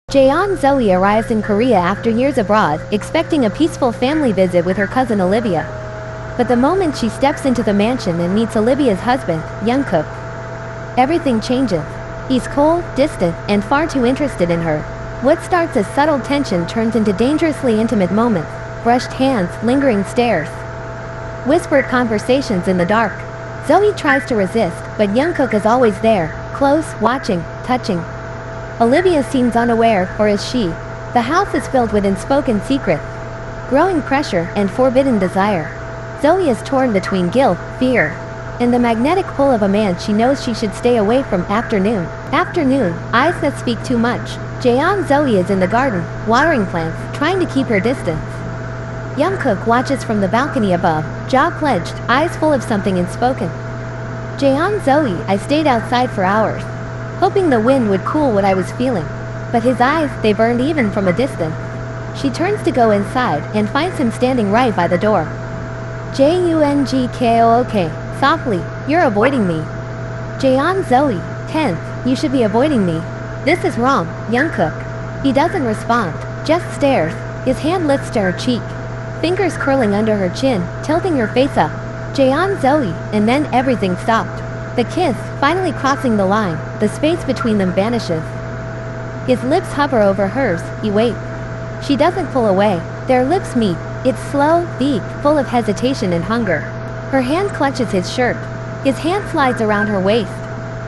Jeon-Zoe arrives in Korea after years abroad, expecting a peaceful family visit with her cousin Olivia. But the moment she steps into the mansion and meets Olivia's husband, Jungkook, everything changes. He's cold, distant, and far too interested in her. What starts as subtle tension turns into dangerously intimate moments. Brushed hands, lingering stares, whispered conversations in the dark. Zoe tries to resist, but Jungkook is always there, close, watching, touching. Olivia seems unaware, or is she? The house is filled with unspoken secrets, growing pressure, and forbidden desire. Zoe is torn between guilt, fear, and the magnetic pull of a man she knows she should stay away from. Afternoon, eyes that speak too much. Jeon-Zoe is in the garden, watering plants, trying to keep her distance. Jungkook watches from the balcony above, jaw clenched, eyes full of something unspoken. Jeon-Zoe, I stayed outside for hours, hoping the wind would cool what I was feeling. But his eyes, they burned even from a distance. She turns to go inside, and finds him standing right by the door. Jungkook, softly, you're avoiding me. Jeon-Zoe, tense, you should be avoiding me. This is wrong, Jungkook. He doesn't respond, just stares, his hand lifts to her cheek, fingers curling under her chin, tilting her face up. Jeon-Zoe, and then everything stopped. The kiss, finally crossing the line, the space between them vanishes. His lips hover over hers, he waits. She doesn't pull away. Their lips meet. It's slow, deep, full of hesitation and hunger. Her hand clutches his shirt. His hand slides around her waist.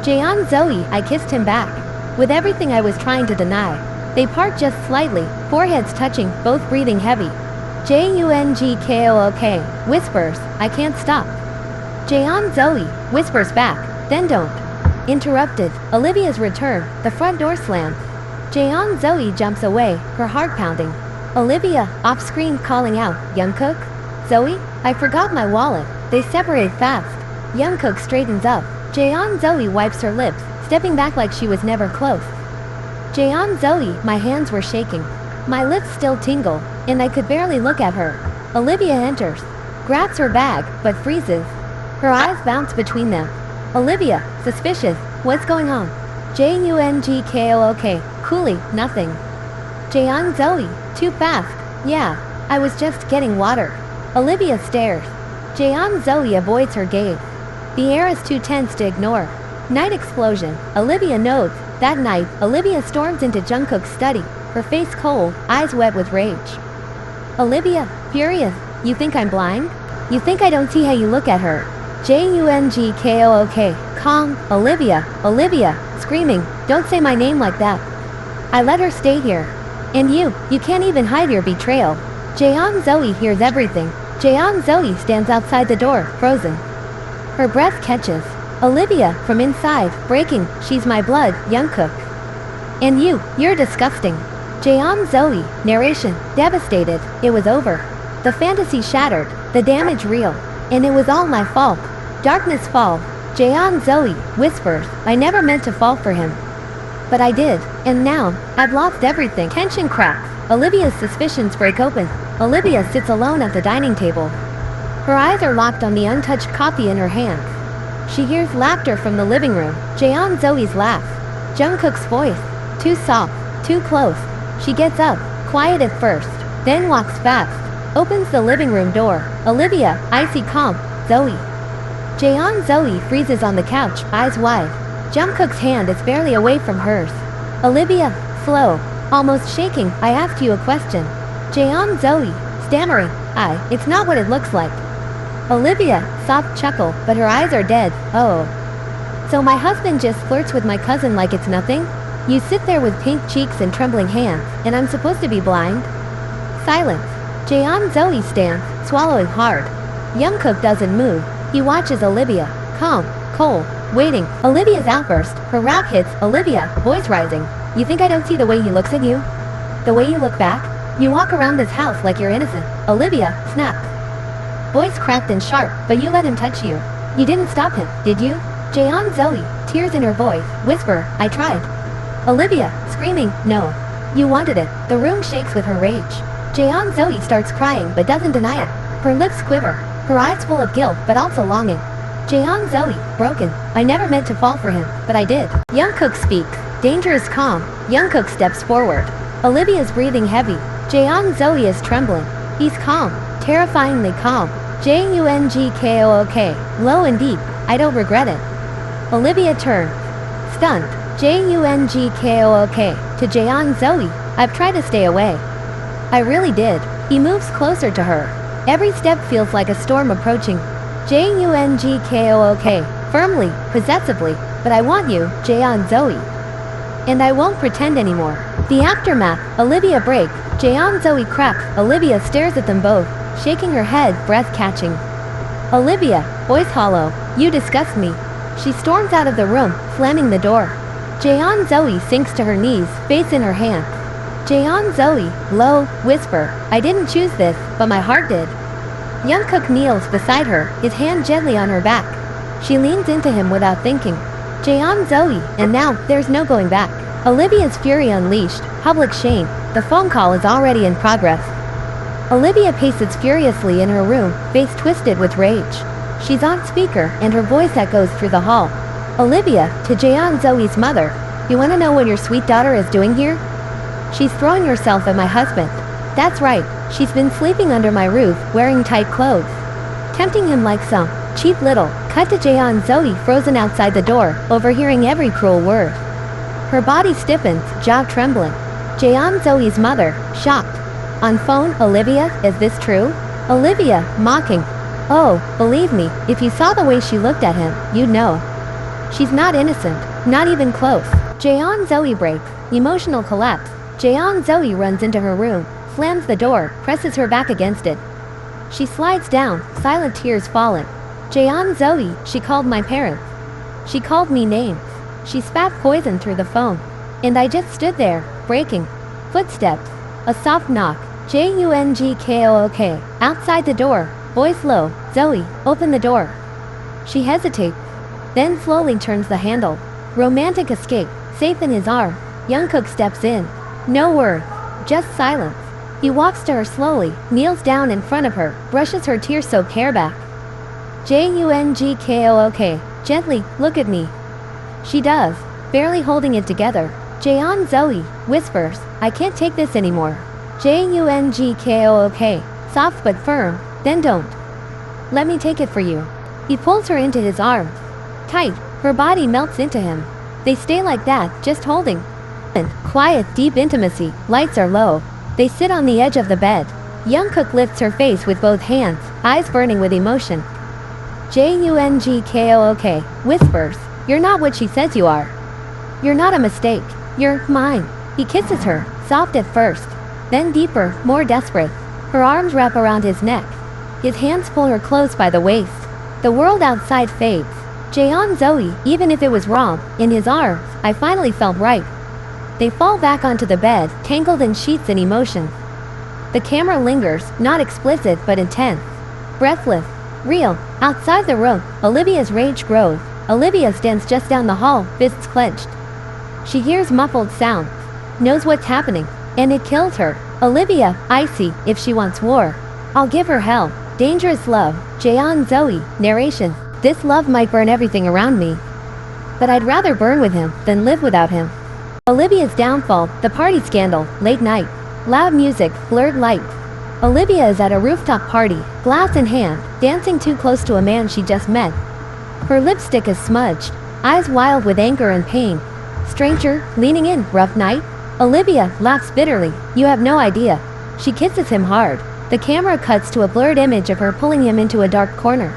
Jeon-Zoe, I kissed him back, with everything I was trying to deny. They part just slightly, foreheads touching, both breathing heavy. Jungkook, whispers, I can't stop. Jeon-Zoe, whispers back, then don't. Interrupted, Olivia's return, the front door slams. Jeon-Zoe jumps away, her heart pounding. Olivia, off-screen, calling out, Jungkook? Zoe? I forgot my wallet. They separate fast. Jungkook straightens up. Jeon-Zoe wipes her lips, stepping back like she was never close. Jeon-Zoe, my hands were shaking. My lips still tingle, and I could barely look at her. Olivia enters, grabs her bag, but freezes. Her eyes bounce between them. Olivia, suspicious, what's going on? Jungkook, coolly, nothing. Jeon-Zoe, too fast. Yeah, I was just getting water. Olivia stares. Jeon-Zoe avoids her gaze. The air is too tense to ignore. Night explosion, Olivia notes. That night, Olivia storms into Jungkook's study, her face cold, eyes wet with rage. Olivia, furious, you think I'm blind? You think I don't see how you look at her? Jungkook, calm, Olivia, screaming, don't say my name like that. I let her stay here. And you can't even hide your betrayal. Jeon-Zoe hears everything. Jeon-Zoe stands outside the door, frozen. Her breath catches. Olivia, from inside, breaking, she's my blood, Jungkook. And you're disgusting. Jeon-Zoe, narration, devastated, it was over. The fantasy shattered, the damage real. And it was all my fault. Darkness falls. Jeon-Zoe, whispers, I never meant to fall for him. But I did, and now, I've lost everything. Tension cracks. Olivia's suspicions break open. Olivia sits alone at the dining table. Her eyes are locked on the untouched coffee in her hands. She hears laughter from the living room. Jeon-Zoe's laugh. Jungkook's voice. Too soft, too close. She gets up, quiet at first, then walks fast. Opens the living room door. Olivia, icy calm. Zoe. Jeon-Zoe freezes on the couch, eyes wide. Jungkook's hand is barely away from hers. Olivia, slow, almost shaking, I asked you a question. Jeon-Zoe, stammering, it's not what it looks like. Olivia, soft chuckle, but her eyes are dead. Oh. So my husband just flirts with my cousin like it's nothing? You sit there with pink cheeks and trembling hands, and I'm supposed to be blind? Silence. Jeon-Zoe stands, swallowing hard. Jungkook doesn't move. He watches Olivia, calm, cold, waiting. Olivia's outburst, her rap hits. Olivia, voice rising. You think I don't see the way he looks at you? The way you look back? You walk around this house like you're innocent. Olivia, snaps. Voice cracked and sharp, but you let him touch you. You didn't stop him, did you? Jeon-Zoe, tears in her voice, whisper, I tried. Olivia, screaming, no. You wanted it. The room shakes with her rage. Jeon-Zoe starts crying but doesn't deny it. Her lips quiver, her eyes full of guilt but also longing. Jeon-Zoe, broken. I never meant to fall for him, but I did. Jungkook speaks. Danger is calm. Jungkook steps forward. Olivia's breathing heavy. Jeon-Zoe is trembling. He's calm. Terrifyingly calm. Jungkook. Low and deep. I don't regret it. Olivia turns. Stunned. Jungkook. To Jeon-Zoe. I've tried to stay away. I really did. He moves closer to her. Every step feels like a storm approaching. Jungkook. Firmly, possessively. But I want you, Jeon-Zoe. And I won't pretend anymore. The aftermath. Olivia breaks. Jeon-Zoe cracks. Olivia stares at them both, shaking her head, breath catching. Olivia, voice hollow. You disgust me. She storms out of the room, slamming the door. Jeon-Zoe sinks to her knees, face in her hand. Jeon-Zoe, low, whisper. I didn't choose this, but my heart did. Jungkook kneels beside her, his hand gently on her back. She leans into him without thinking. Jeon-Zoe, and now, there's no going back. Olivia's fury unleashed, public shame. The phone call is already in progress. Olivia paces furiously in her room, face twisted with rage. She's on speaker, and her voice echoes through the hall. Olivia, to Jeon-Zoe's mother. You wanna know what your sweet daughter is doing here? She's throwing herself at my husband. That's right, she's been sleeping under my roof, wearing tight clothes. Tempting him like some cheap little. Cut to Jeon-Zoe frozen outside the door, overhearing every cruel word. Her body stiffens, jaw trembling. Jeon-Zoe's mother, shocked. On phone, Olivia, is this true? Olivia, mocking. Oh, believe me, if you saw the way she looked at him, you'd know. She's not innocent, not even close. Jeon-Zoe breaks, emotional collapse. Jeon-Zoe runs into her room, slams the door, presses her back against it. She slides down, silent tears falling. Jeon-Zoe, she called my parents. She called me names. She spat poison through the phone. And I just stood there, breaking. Footsteps. A soft knock. Jungkook. Outside the door, voice low. Zoe, open the door. She hesitates, then slowly turns the handle. Romantic escape, safe in his arm. Jungkook steps in. No words, just silence. He walks to her slowly, kneels down in front of her, brushes her tear-soaked hair back. Jungkook. Gently, look at me. She does, barely holding it together. Jeon-Zoe whispers, I can't take this anymore. Jungkook. Soft but firm, then don't. Let me take it for you. He pulls her into his arms. Tight, her body melts into him. They stay like that, just holding. Quiet, deep intimacy, lights are low. They sit on the edge of the bed. Jungkook lifts her face with both hands, eyes burning with emotion. Jungkook whispers, you're not what she says you are. You're not a mistake. You're mine. He kisses her, soft at first, then deeper, more desperate. Her arms wrap around his neck. His hands pull her close by the waist. The world outside fades. Jeon-Zoe, even if it was wrong, in his arms, I finally felt right. They fall back onto the bed, tangled in sheets and emotions. The camera lingers, not explicit but intense. Breathless. Real. Outside the room, Olivia's rage grows. Olivia stands just down the hall, fists clenched. She hears muffled sounds, knows what's happening, and it kills her. Olivia, icy, if she wants war. I'll give her hell. Dangerous love. Jeon-Zoe, narration. This love might burn everything around me. But I'd rather burn with him than live without him. Olivia's downfall, the party scandal, late night. Loud music, blurred lights. Olivia is at a rooftop party, glass in hand, dancing too close to a man she just met. Her lipstick is smudged, eyes wild with anger and pain. Stranger, leaning in, rough night? Olivia laughs bitterly. You have no idea. She kisses him hard. The camera cuts to a blurred image of her pulling him into a dark corner.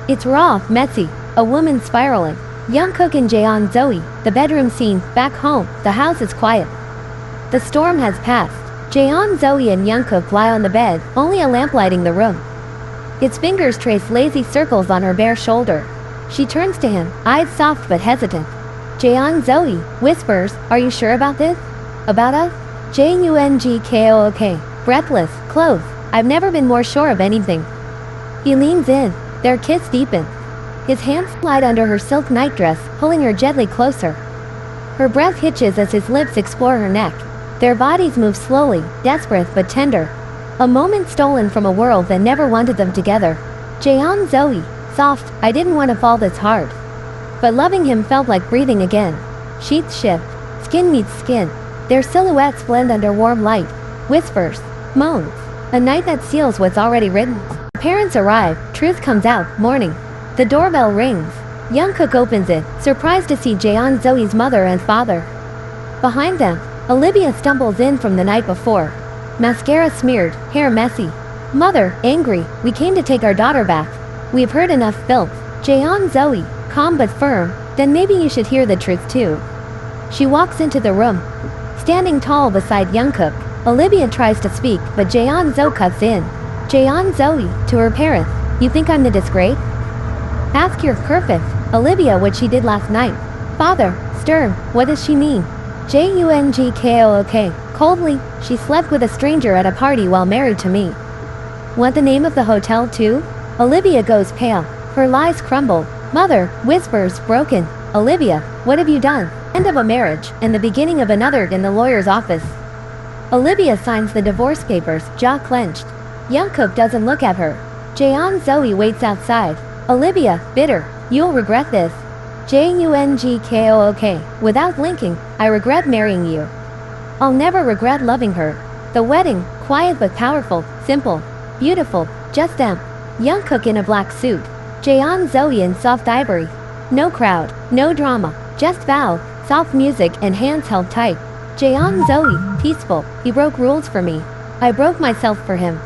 It's raw, messy, a woman spiraling. Jungkook and Jeon-Zoe, the bedroom scene, back home, the house is quiet. The storm has passed. Jeon-Zoe and Jungkook lie on the bed, only a lamp lighting the room. Its fingers trace lazy circles on her bare shoulder. She turns to him, eyes soft but hesitant. Jeon-Zoe whispers, are you sure about this? About us? Jungkook. Breathless, close. I've never been more sure of anything. He leans in. Their kiss deepens. His hands slide under her silk nightdress, pulling her gently closer. Her breath hitches as his lips explore her neck. Their bodies move slowly, desperate but tender. A moment stolen from a world that never wanted them together. Jeon-Zoe, soft, I didn't want to fall this hard. But loving him felt like breathing again. Sheets shift. Skin meets skin. Their silhouettes blend under warm light. Whispers. Moans. A night that seals what's already written. Parents arrive. Truth comes out. Morning. The doorbell rings. Jungkook opens it, surprised to see Jeon-Zoe's mother and father. Behind them, Olivia stumbles in from the night before. Mascara smeared, hair messy. Mother, angry, we came to take our daughter back. We've heard enough filth. Jeon-Zoe, calm but firm, then maybe you should hear the truth too. She walks into the room. Standing tall beside Jungkook, Olivia tries to speak, but Jeon-Zoe cuts in. Jeon-Zoe, to her parents, you think I'm the disgrace? Ask your perfect, Olivia, what she did last night. Father, stern, what does she mean? Jungkook, coldly, she slept with a stranger at a party while married to me. Want the name of the hotel too? Olivia goes pale. Her lies crumble. Mother, whispers, broken. Olivia, what have you done? End of a marriage, and the beginning of another in the lawyer's office. Olivia signs the divorce papers, jaw clenched. Jungkook doesn't look at her. Jeon-Zoe waits outside. Olivia, bitter, you'll regret this. Jungkook, without blinking, I regret marrying you. I'll never regret loving her. The wedding, quiet but powerful, simple, beautiful, just them. Jungkook in a black suit. Jeon-Zoe in soft ivory. No crowd, no drama, just vow, soft music and hands held tight. Jeon-Zoe, peaceful, he broke rules for me. I broke myself for him.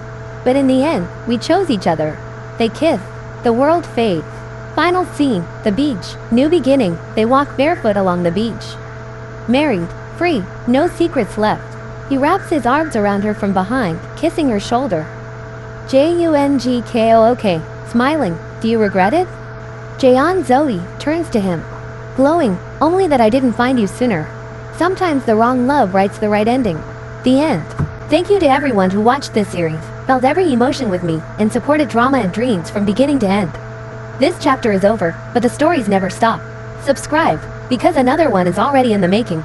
But in the end, we chose each other. They kiss. The world fades. Final scene, the beach, new beginning, they walk barefoot along the beach. Married, free, no secrets left. He wraps his arms around her from behind, kissing her shoulder. Jungkook, smiling, do you regret it? Jeon-Zoe turns to him. Glowing, only that I didn't find you sooner. Sometimes the wrong love writes the right ending. The end. Thank you to everyone who watched this series, felt every emotion with me, and supported drama and dreams from beginning to end. This chapter is over, but the stories never stop. Subscribe, because another one is already in the making.